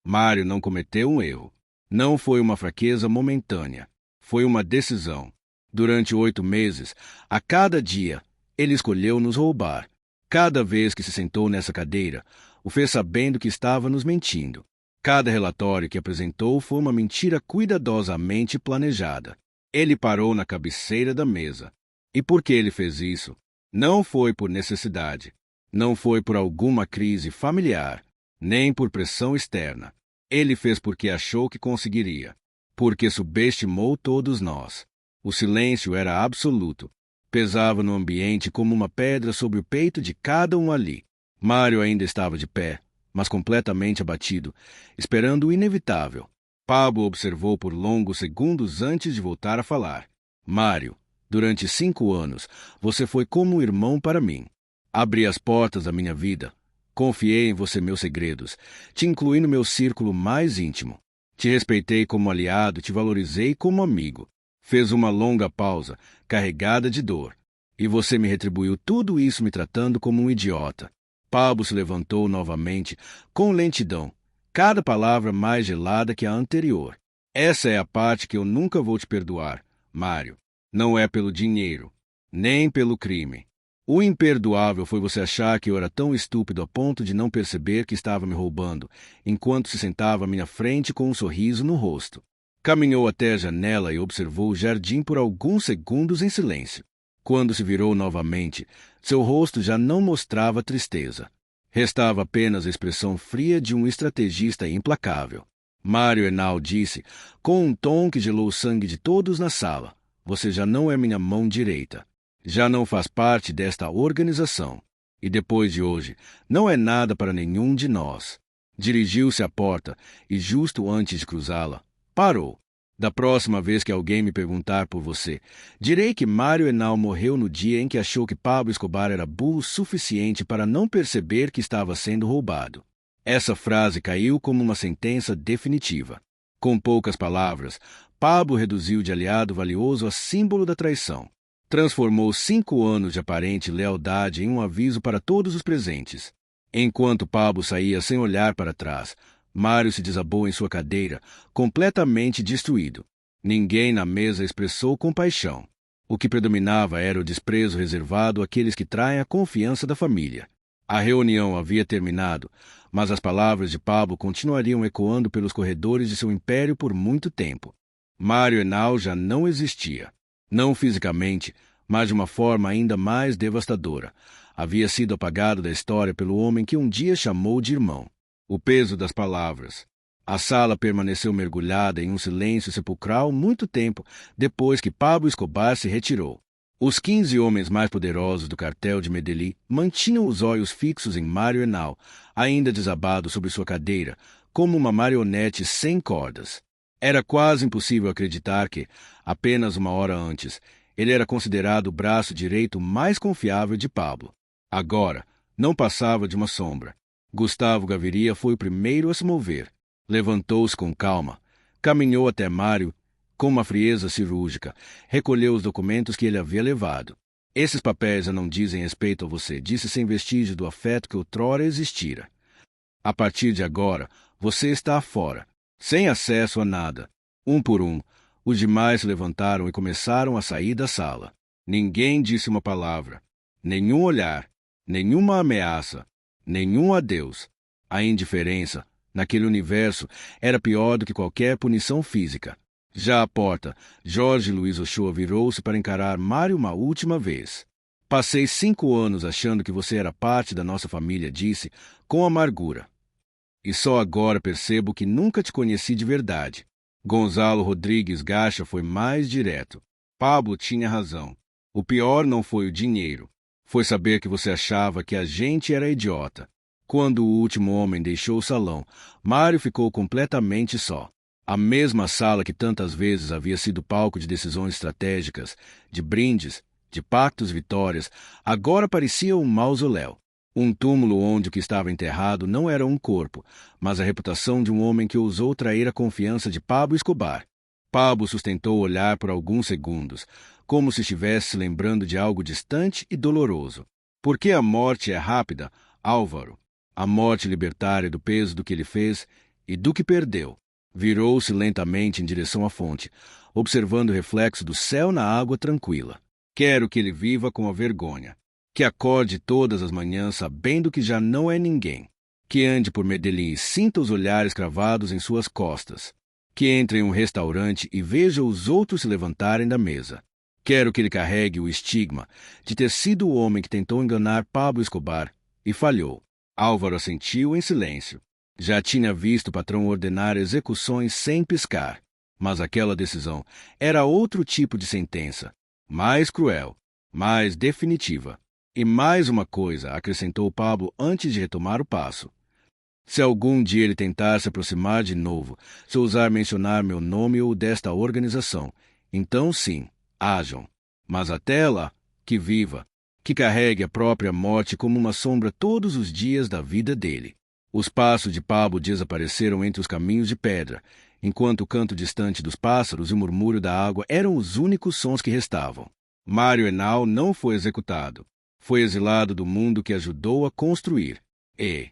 Mário não cometeu um erro. Não foi uma fraqueza momentânea. Foi uma decisão. Durante 8 meses, a cada dia, ele escolheu nos roubar. Cada vez que se sentou nessa cadeira, o fez sabendo que estava nos mentindo. Cada relatório que apresentou foi uma mentira cuidadosamente planejada. Ele parou na cabeceira da mesa. E por que ele fez isso? Não foi por necessidade. Não foi por alguma crise familiar, nem por pressão externa. Ele fez porque achou que conseguiria. Porque subestimou todos nós. O silêncio era absoluto. Pesava no ambiente como uma pedra sobre o peito de cada um ali. Mário ainda estava de pé, mas completamente abatido, esperando o inevitável. Pablo observou por longos segundos antes de voltar a falar. Mário, durante 5 anos, você foi como um irmão para mim. Abri as portas da minha vida. Confiei em você meus segredos. Te incluí no meu círculo mais íntimo. Te respeitei como aliado, te valorizei como amigo. Fez uma longa pausa, carregada de dor. E você me retribuiu tudo isso me tratando como um idiota. Pablo se levantou novamente, com lentidão, cada palavra mais gelada que a anterior. Essa é a parte que eu nunca vou te perdoar, Mário. Não é pelo dinheiro, nem pelo crime. O imperdoável foi você achar que eu era tão estúpido a ponto de não perceber que estava me roubando, enquanto se sentava à minha frente com um sorriso no rosto. Caminhou até a janela e observou o jardim por alguns segundos em silêncio. Quando se virou novamente, seu rosto já não mostrava tristeza. Restava apenas a expressão fria de um estrategista implacável. Mário Henao disse, com um tom que gelou o sangue de todos na sala. Você já não é minha mão direita. Já não faz parte desta organização. E depois de hoje, não é nada para nenhum de nós. Dirigiu-se à porta e, justo antes de cruzá-la, parou. Da próxima vez que alguém me perguntar por você, direi que Mário Henao morreu no dia em que achou que Pablo Escobar era burro o suficiente para não perceber que estava sendo roubado. Essa frase caiu como uma sentença definitiva. Com poucas palavras, Pablo reduziu de aliado valioso a símbolo da traição. Transformou 5 anos de aparente lealdade em um aviso para todos os presentes. Enquanto Pablo saía sem olhar para trás, Mário se desabou em sua cadeira, completamente destruído. Ninguém na mesa expressou compaixão. O que predominava era o desprezo reservado àqueles que traem a confiança da família. A reunião havia terminado, mas as palavras de Pablo continuariam ecoando pelos corredores de seu império por muito tempo. Mário Henao já não existia. Não fisicamente, mas de uma forma ainda mais devastadora. Havia sido apagado da história pelo homem que um dia chamou de irmão. O peso das palavras. A sala permaneceu mergulhada em um silêncio sepulcral muito tempo depois que Pablo Escobar se retirou. Os 15 homens mais poderosos do cartel de Medellín mantinham os olhos fixos em Mário Henao, ainda desabado sobre sua cadeira, como uma marionete sem cordas. Era quase impossível acreditar que, apenas uma hora antes, ele era considerado o braço direito mais confiável de Pablo. Agora, não passava de uma sombra. Gustavo Gaviria foi o primeiro a se mover. Levantou-se com calma, caminhou até Mário com uma frieza cirúrgica, recolheu os documentos que ele havia levado. Esses papéis não dizem respeito a você, disse sem vestígio do afeto que outrora existira. A partir de agora, você está fora, sem acesso a nada. Um por um, os demais se levantaram e começaram a sair da sala. Ninguém disse uma palavra, nenhum olhar, nenhuma ameaça, nenhum adeus. A indiferença, naquele universo, era pior do que qualquer punição física. Já à porta, Jorge Luiz Ochoa virou-se para encarar Mário uma última vez. Passei 5 anos achando que você era parte da nossa família, disse, com amargura. E só agora percebo que nunca te conheci de verdade. Gonzalo Rodrigues Gacha foi mais direto. Pablo tinha razão. O pior não foi o dinheiro. Foi saber que você achava que a gente era idiota. Quando o último homem deixou o salão, Mário ficou completamente só. A mesma sala que tantas vezes havia sido palco de decisões estratégicas, de brindes, de pactos e vitórias, agora parecia um mausoléu. Um túmulo onde o que estava enterrado não era um corpo, mas a reputação de um homem que ousou trair a confiança de Pablo Escobar. Pablo sustentou o olhar por alguns segundos, como se estivesse se lembrando de algo distante e doloroso. Porque a morte é rápida, Álvaro. A morte libertária do peso do que ele fez e do que perdeu. Virou-se lentamente em direção à fonte, observando o reflexo do céu na água tranquila. Quero que ele viva com a vergonha. Que acorde todas as manhãs sabendo que já não é ninguém. Que ande por Medellín e sinta os olhares cravados em suas costas. Que entre em um restaurante e veja os outros se levantarem da mesa. Quero que ele carregue o estigma de ter sido o homem que tentou enganar Pablo Escobar e falhou. Álvaro assentiu em silêncio. Já tinha visto o patrão ordenar execuções sem piscar. Mas aquela decisão era outro tipo de sentença. Mais cruel, mais definitiva. E mais uma coisa, acrescentou Pablo antes de retomar o passo. Se algum dia ele tentar se aproximar de novo, se ousar mencionar meu nome ou desta organização, então sim, hajam. Mas até lá, que viva, que carregue a própria morte como uma sombra todos os dias da vida dele. Os passos de Pablo desapareceram entre os caminhos de pedra, enquanto o canto distante dos pássaros e o murmúrio da água eram os únicos sons que restavam. Mário Henao não foi executado. Foi exilado do mundo que ajudou a construir. E,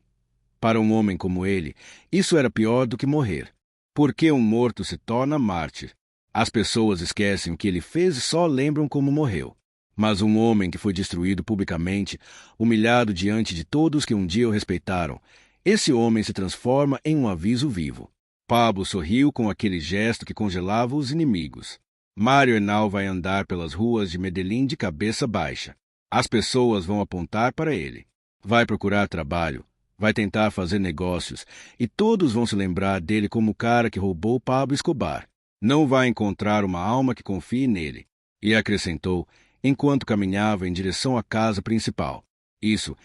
para um homem como ele, isso era pior do que morrer. Porque um morto se torna mártir. As pessoas esquecem o que ele fez e só lembram como morreu. Mas um homem que foi destruído publicamente, humilhado diante de todos que um dia o respeitaram, esse homem se transforma em um aviso vivo. Pablo sorriu com aquele gesto que congelava os inimigos. Mário Henao vai andar pelas ruas de Medellín de cabeça baixa. As pessoas vão apontar para ele. Vai procurar trabalho, vai tentar fazer negócios, e todos vão se lembrar dele como o cara que roubou Pablo Escobar. Não vai encontrar uma alma que confie nele. E acrescentou, enquanto caminhava em direção à casa principal. Isso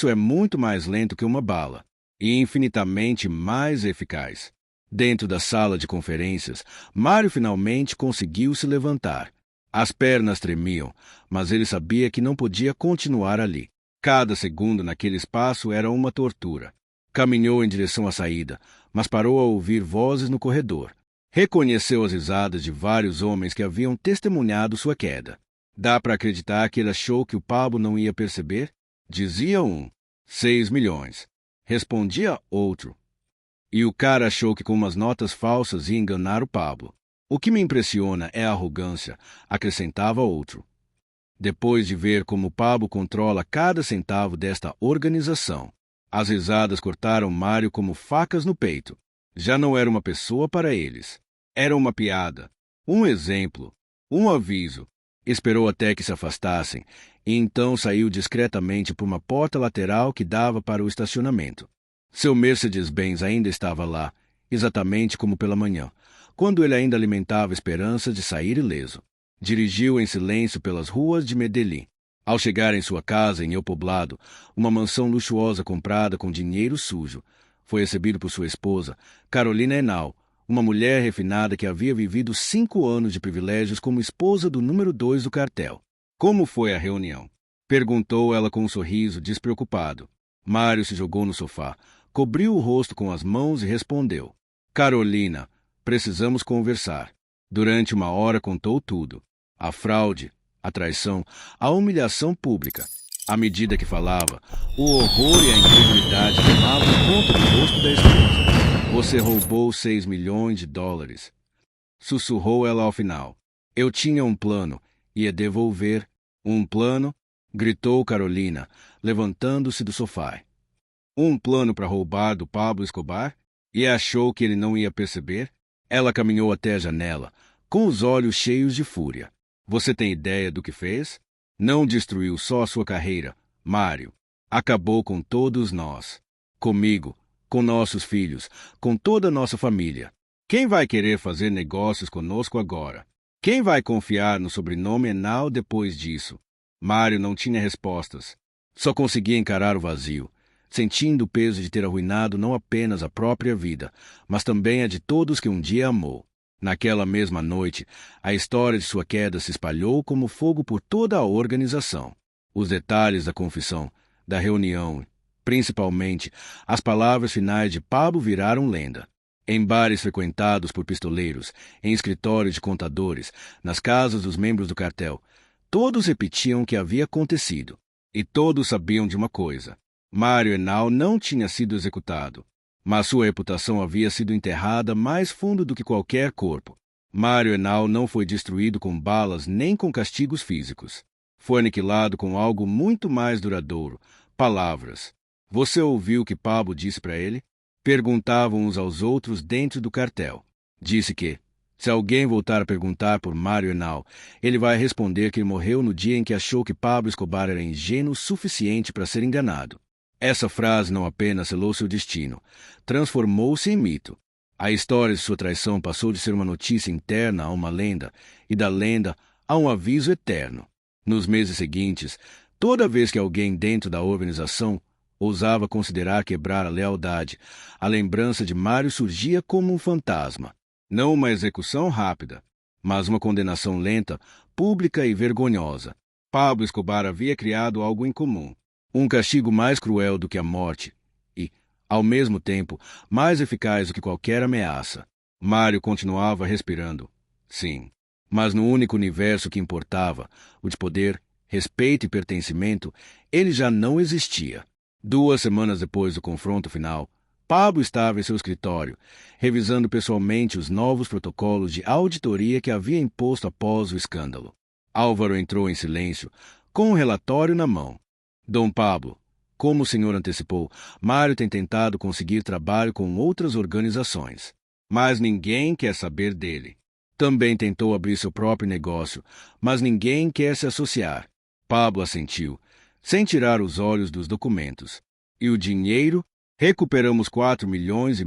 é muito mais lento que uma bala, e infinitamente mais eficaz. Dentro da sala de conferências, Mário finalmente conseguiu se levantar. As pernas tremiam, mas ele sabia que não podia continuar ali. Cada segundo naquele espaço era uma tortura. Caminhou em direção à saída, mas parou ao ouvir vozes no corredor. Reconheceu as risadas de vários homens que haviam testemunhado sua queda. Dá para acreditar que ele achou que o Pablo não ia perceber? Dizia um. 6 milhões. Respondia outro. E o cara achou que com umas notas falsas ia enganar o Pablo. O que me impressiona é a arrogância, acrescentava outro. Depois de ver como o Pablo controla cada centavo desta organização. As risadas cortaram Mário como facas no peito. Já não era uma pessoa para eles. Era uma piada, um exemplo, um aviso. Esperou até que se afastassem, e então saiu discretamente por uma porta lateral que dava para o estacionamento. Seu Mercedes-Benz ainda estava lá, exatamente como pela manhã, quando ele ainda alimentava a esperança de sair ileso. Dirigiu em silêncio pelas ruas de Medellín. Ao chegar em sua casa em El Poblado, uma mansão luxuosa comprada com dinheiro sujo, foi recebido por sua esposa, Carolina Henao, uma mulher refinada que havia vivido 5 anos de privilégios como esposa do número 2 do cartel. Como foi a reunião? Perguntou ela com um sorriso despreocupado. Mário se jogou no sofá, cobriu o rosto com as mãos e respondeu. Carolina, precisamos conversar. Durante 1 hora contou tudo. A fraude, a traição, a humilhação pública. À medida que falava, o horror e a incredulidade tomavam conta do rosto da esposa. Você roubou 6 milhões de dólares. Sussurrou ela ao final. Eu tinha um plano, ia devolver Um plano? Gritou Carolina, levantando-se do sofá. Um plano para roubar do Pablo Escobar? E achou que ele não ia perceber? Ela caminhou até a janela, com os olhos cheios de fúria. Você tem ideia do que fez? Não destruiu só a sua carreira, Mário. Acabou com todos nós. Comigo, com nossos filhos, com toda a nossa família. Quem vai querer fazer negócios conosco agora? Quem vai confiar no sobrenome Henao depois disso? Mário não tinha respostas. Só conseguia encarar o vazio, sentindo o peso de ter arruinado não apenas a própria vida, mas também a de todos que um dia amou. Naquela mesma noite, a história de sua queda se espalhou como fogo por toda a organização. Os detalhes da confissão, da reunião, principalmente as palavras finais de Pablo viraram lenda. Em bares frequentados por pistoleiros, em escritórios de contadores, nas casas dos membros do cartel, todos repetiam o que havia acontecido. E todos sabiam de uma coisa. Mário Henao não tinha sido executado, mas sua reputação havia sido enterrada mais fundo do que qualquer corpo. Mário Henao não foi destruído com balas nem com castigos físicos. Foi aniquilado com algo muito mais duradouro, palavras. Você ouviu o que Pablo disse para ele? Perguntavam uns aos outros dentro do cartel. Disse que, se alguém voltar a perguntar por Mário Henao, ele vai responder que ele morreu no dia em que achou que Pablo Escobar era ingênuo o suficiente para ser enganado. Essa frase não apenas selou seu destino, transformou-se em mito. A história de sua traição passou de ser uma notícia interna a uma lenda, e da lenda a um aviso eterno. Nos meses seguintes, toda vez que alguém dentro da organização ousava considerar quebrar a lealdade, a lembrança de Mário surgia como um fantasma. Não uma execução rápida, mas uma condenação lenta, pública e vergonhosa. Pablo Escobar havia criado algo em comum. Um castigo mais cruel do que a morte e, ao mesmo tempo, mais eficaz do que qualquer ameaça. Mário continuava respirando. Sim, mas no único universo que importava, o de poder, respeito e pertencimento, ele já não existia. 2 semanas depois do confronto final, Pablo estava em seu escritório, revisando pessoalmente os novos protocolos de auditoria que havia imposto após o escândalo. Álvaro entrou em silêncio, com um relatório na mão. Dom Pablo, como o senhor antecipou, Mário tem tentado conseguir trabalho com outras organizações, mas ninguém quer saber dele. Também tentou abrir seu próprio negócio, mas ninguém quer se associar. Pablo assentiu, sem tirar os olhos dos documentos. E o dinheiro? Recuperamos 4,5 milhões,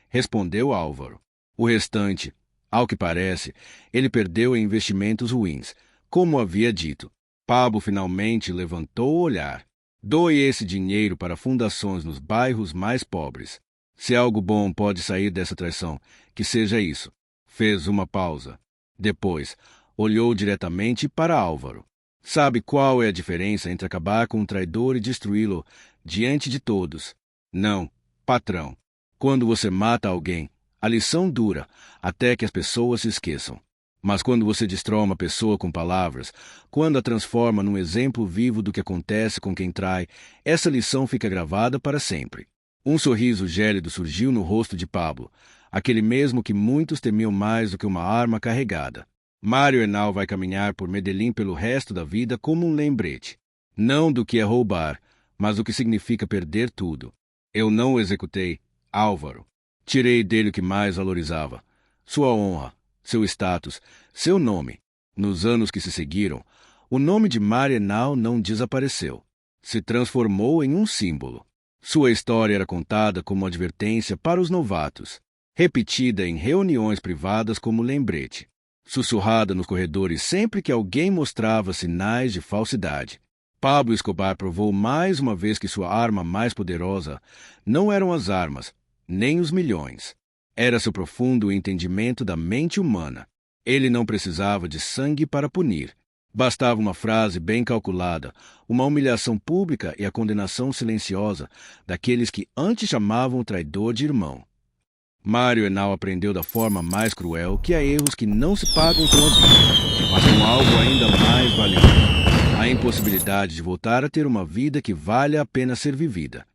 respondeu Álvaro. O restante, ao que parece, ele perdeu em investimentos ruins, como havia dito. Pablo finalmente levantou o olhar. Doe esse dinheiro para fundações nos bairros mais pobres. Se algo bom pode sair dessa traição, que seja isso. Fez uma pausa. Depois, olhou diretamente para Álvaro. Sabe qual é a diferença entre acabar com um traidor e destruí-lo diante de todos? Não, patrão. Quando você mata alguém, a lição dura até que as pessoas se esqueçam. Mas quando você destrói uma pessoa com palavras, quando a transforma num exemplo vivo do que acontece com quem trai, essa lição fica gravada para sempre. Um sorriso gélido surgiu no rosto de Pablo, aquele mesmo que muitos temiam mais do que uma arma carregada. Mário Henao vai caminhar por Medellín pelo resto da vida como um lembrete. Não do que é roubar, mas do que significa perder tudo. Eu não o executei, Álvaro. Tirei dele o que mais valorizava. Sua honra, seu status, seu nome. Nos anos que se seguiram, o nome de Mário Henao não desapareceu. Se transformou em um símbolo. Sua história era contada como advertência para os novatos, repetida em reuniões privadas como lembrete, sussurrada nos corredores sempre que alguém mostrava sinais de falsidade. Pablo Escobar provou mais uma vez que sua arma mais poderosa não eram as armas, nem os milhões. Era seu profundo entendimento da mente humana. Ele não precisava de sangue para punir. Bastava uma frase bem calculada, uma humilhação pública e a condenação silenciosa daqueles que antes chamavam o traidor de irmão. Mário Henao aprendeu da forma mais cruel que há erros que não se pagam com a vida, mas com algo ainda mais valioso, a impossibilidade de voltar a ter uma vida que vale a pena ser vivida.